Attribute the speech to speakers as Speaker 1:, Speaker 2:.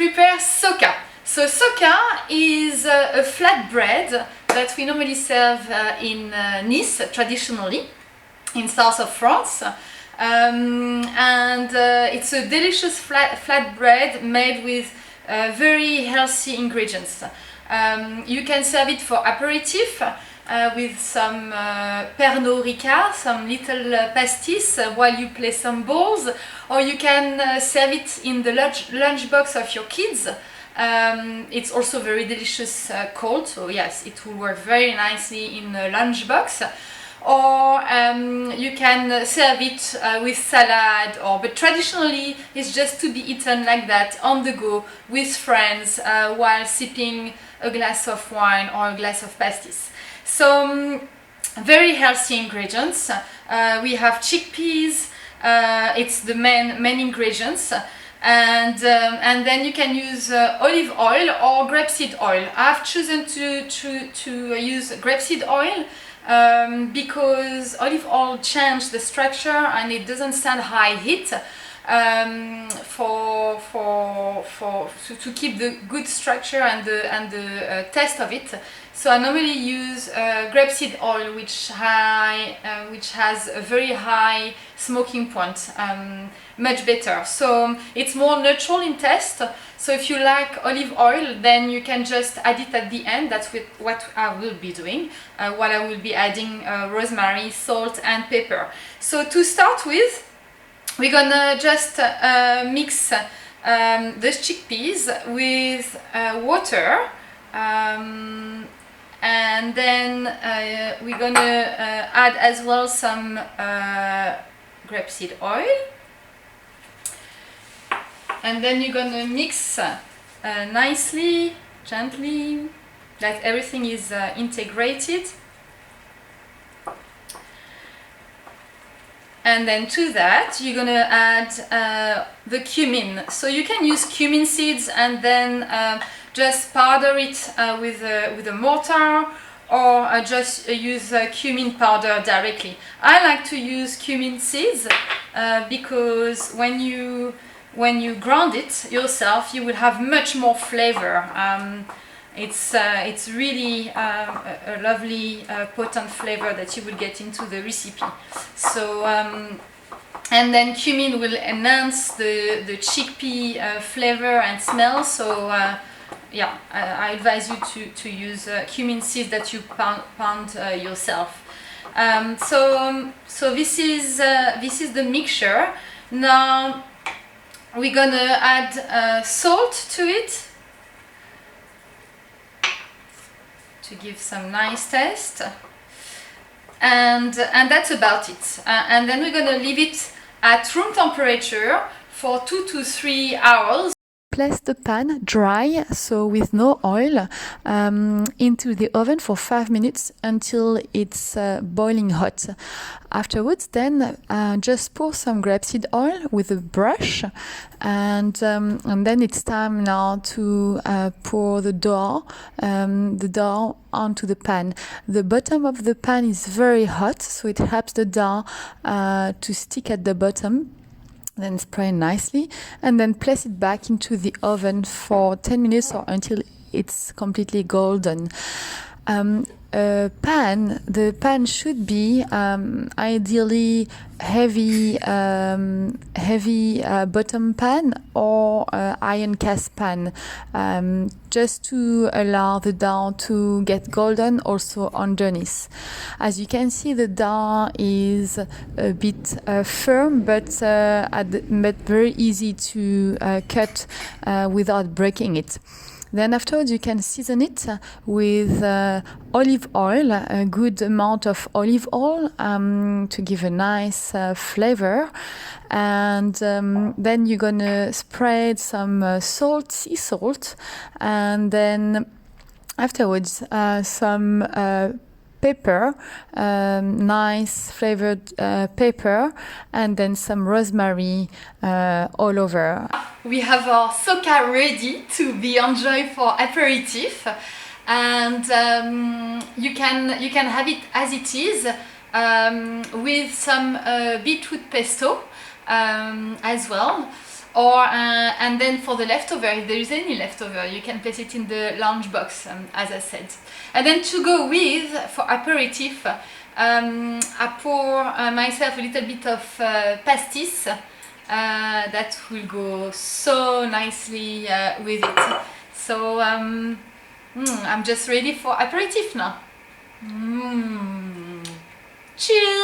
Speaker 1: prepare Socca. So Socca is a flat bread that we normally serve in Nice traditionally, in south of France. It's a delicious flat bread made with very healthy ingredients. You can serve it for aperitif with some Pernod Ricard, some little pastis while you play some balls, or you can serve it in the lunchbox of your kids. It's also very delicious cold, so yes, it will work very nicely in a lunchbox. Or you can serve it with salad, but traditionally it's just to be eaten like that on the go with friends while sipping a glass of wine or a glass of pastis. So very healthy ingredients. We have chickpeas, it's the main ingredients. And then you can use olive oil or grapeseed oil. I've chosen to use grapeseed oil because olive oil changes the structure and it doesn't stand high heat to keep the good structure and the taste of it. So I normally use grapeseed oil, which has a very high smoking point, much better. So it's more neutral in taste. So if you like olive oil, then you can just add it at the end. That's what I will be doing, while I will be adding rosemary, salt and pepper. So to start with, we're gonna just mix the chickpeas with water. And then we're gonna add as well some grapeseed oil, and then you're gonna mix nicely, gently, that everything is integrated. And then to that you're gonna add the cumin. So you can use cumin seeds and then just powder it with a mortar, or just use cumin powder directly. I like to use cumin seeds because when you ground it yourself, you will have much more flavor. It's really a lovely potent flavor that you will get into the recipe. So and then cumin will enhance the chickpea flavor and smell. So yeah, I advise you to use cumin seeds that you pound yourself. So this is the mixture. Now we're gonna add salt to it to give some nice taste, and that's about it. And then we're gonna leave it at room temperature for 2 to 3 hours.
Speaker 2: Place the pan dry, so with no oil, into the oven for 5 minutes until it's boiling hot. Afterwards, then just pour some grapeseed oil with a brush, and then it's time now to pour the dough onto the pan. The bottom of the pan is very hot, so it helps the dough to stick at the bottom. Then spray nicely, and then place it back into the oven for 10 minutes or until it's completely golden. The pan should be ideally heavy bottom pan or iron cast pan, just to allow the dough to get golden also underneath. As you can see, the dough is a bit firm, but very easy to cut without breaking it. Then afterwards you can season it with olive oil, a good amount of olive oil to give a nice flavor. And then you're gonna spread some sea salt, and then afterwards some pepper, nice flavored pepper, and then some rosemary all over.
Speaker 1: We have our Socca ready to be enjoyed for aperitif, and you can have it as it is with some beetroot pesto as well. And then for the leftover, if there is any leftover, you can place it in the lunch box, as I said. And then to go with, for aperitif, I pour myself a little bit of pastis. That will go so nicely with it. So I'm just ready for aperitif now. Cheers!